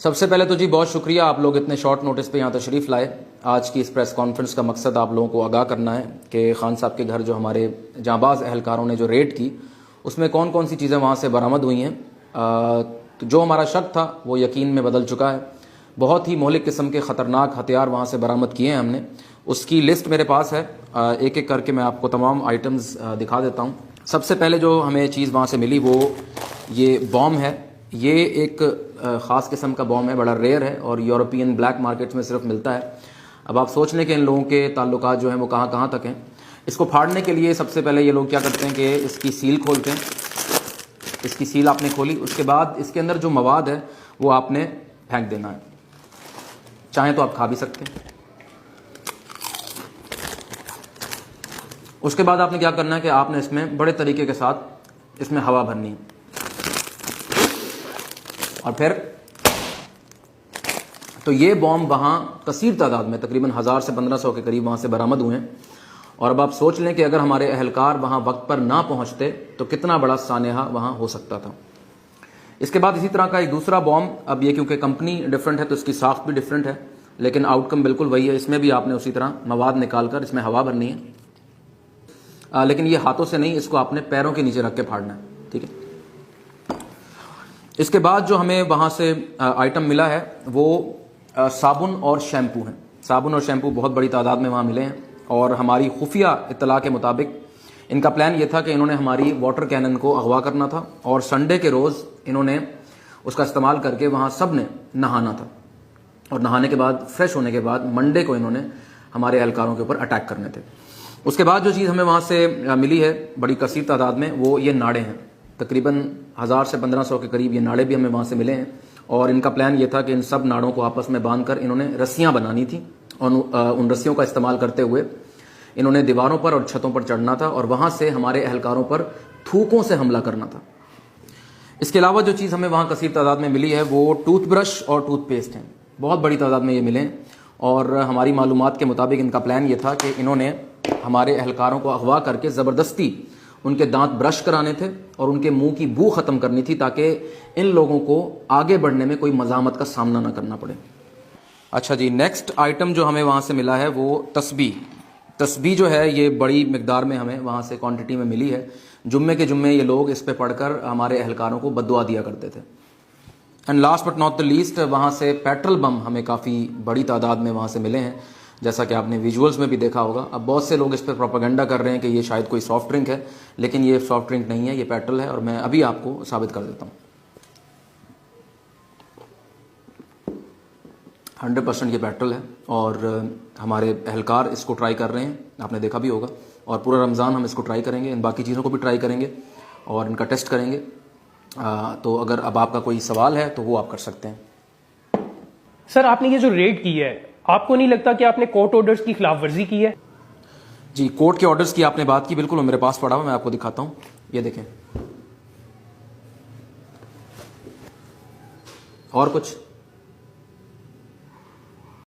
सबसे पहले तो जी बहुत शुक्रिया, आप लोग इतने शॉर्ट नोटिस पे यहाँ तशरीफ़ लाए। आज की इस प्रेस कॉन्फ्रेंस का मकसद आप लोगों को आगाह करना है कि खान साहब के घर जो हमारे जांबाज अहलकारों ने जो रेड की उसमें कौन कौन सी चीज़ें वहाँ से बरामद हुई हैं। तो जो हमारा शक था वो यकीन में बदल चुका है। बहुत ही मौलिक किस्म के ख़तरनाक हथियार वहाँ से बरामद किए हैं हमने। उसकी लिस्ट मेरे पास है, एक एक करके मैं आपको तमाम आइटम्स दिखा देता हूँ। सबसे पहले जो हमें चीज़ वहाँ से मिली वो ये बॉम्ब है। ये एक ख़ास किस्म का बॉम्ब है, बड़ा रेयर है और यूरोपियन ब्लैक मार्केट्स में सिर्फ मिलता है। अब आप सोच लें कि इन लोगों के ताल्लुकात जो हैं वो कहाँ कहाँ तक हैं। इसको फाड़ने के लिए सबसे पहले ये लोग क्या करते हैं कि इसकी सील खोलते हैं। इसकी सील आपने खोली, उसके बाद इसके अंदर जो मवाद है वो आपने फेंक देना है। चाहें तो आप खा भी सकते हैं। उसके बाद आपने क्या करना है कि आपने इसमें बड़े तरीके के साथ इसमें हवा भरनी है और फिर तो ये बॉम्ब वहाँ कसीर तादाद में तकरीबन 1000 से 1500 के करीब वहाँ से बरामद हुए हैं। और अब आप सोच लें कि अगर हमारे अहलकार वहाँ वक्त पर ना पहुँचते तो कितना बड़ा सानेहा वहाँ हो सकता था। इसके बाद इसी तरह का एक दूसरा बॉम्ब, अब ये क्योंकि कंपनी डिफरेंट है तो इसकी साख्त भी डिफरेंट है, लेकिन आउटकम बिल्कुल वही है। इसमें भी आपने उसी तरह मवाद निकाल कर इसमें हवा भरनी है, लेकिन ये हाथों से नहीं, इसको आपने पैरों के नीचे रख के फाड़ना है, ठीक है। इसके बाद जो हमें वहाँ से आइटम मिला है वो साबुन और शैम्पू हैं। साबुन और शैम्पू बहुत बड़ी तादाद में वहाँ मिले हैं और हमारी खुफिया इत्तला के मुताबिक इनका प्लान ये था कि इन्होंने हमारी वाटर कैनन को अगवा करना था और संडे के रोज़ इन्होंने उसका इस्तेमाल करके वहाँ सब ने नहाना था और नहाने के बाद फ्रेश होने के बाद मंडे को इन्होंने हमारे एहलकारों के ऊपर अटैक करने थे। उसके बाद जो चीज़ हमें वहाँ से मिली है बड़ी कसीर तादाद में वो ये नाड़े हैं। तकरीबन 1000 से 1500 के करीब ये नाड़े भी हमें वहाँ से मिले हैं और इनका प्लान ये था कि इन सब नाड़ों को आपस में बांधकर इन्होंने रस्सियाँ बनानी थी और उन रस्सियों का इस्तेमाल करते हुए इन्होंने दीवारों पर और छतों पर चढ़ना था और वहाँ से हमारे अहलकारों पर थूकों से हमला करना था। इसके अलावा जो चीज़ हमें वहाँ कसीर तादाद में मिली है वो टूथब्रश और टूथपेस्ट हैं। बहुत बड़ी तादाद में ये मिले और हमारी मालूमात के मुताबिक इनका प्लान ये था कि इन्होंने हमारे अहलकारों को अगवा करके ज़बरदस्ती उनके दांत ब्रश कराने थे और उनके मुंह की बू ख़त्म करनी थी ताकि इन लोगों को आगे बढ़ने में कोई मज़ामत का सामना ना करना पड़े। अच्छा जी, नेक्स्ट आइटम जो हमें वहाँ से मिला है वो तस्बीह जो है ये बड़ी मिकदार में हमें वहाँ से क्वांटिटी में मिली है। जुम्मे के जुम्मे ये लोग इस पे पढ़कर हमारे अहलकारों को बद्दुआ दिया करते थे। And last but not the least वहाँ से पेट्रोल बम हमें काफ़ी बड़ी तादाद में वहाँ से मिले हैं, जैसा कि आपने विजुअल्स में भी देखा होगा। अब बहुत से लोग इस पर प्रोपेगेंडा कर रहे हैं कि ये शायद कोई सॉफ्ट ड्रिंक है, लेकिन ये सॉफ्ट ड्रिंक नहीं है, ये पेट्रोल है और मैं अभी आपको साबित कर देता हूँ। 100% ये पेट्रोल है और हमारे अहलकार इसको ट्राई कर रहे हैं, आपने देखा भी होगा। और पूरा रमज़ान हम इसको ट्राई करेंगे, इन बाकी चीज़ों को भी ट्राई करेंगे और इनका टेस्ट करेंगे। तो अगर अब आपका कोई सवाल है तो वो आप कर सकते हैं। सर, आपने ये जो रेड की है, आपको नहीं लगता कि आपने कोर्ट ऑर्डर्स की खिलाफ वर्जी की है? जी, कोर्ट के ऑर्डर्स की आपने बात की, बिल्कुल वो मेरे पास पड़ा हुआ, मैं आपको दिखाता हूँ। ये देखें। और कुछ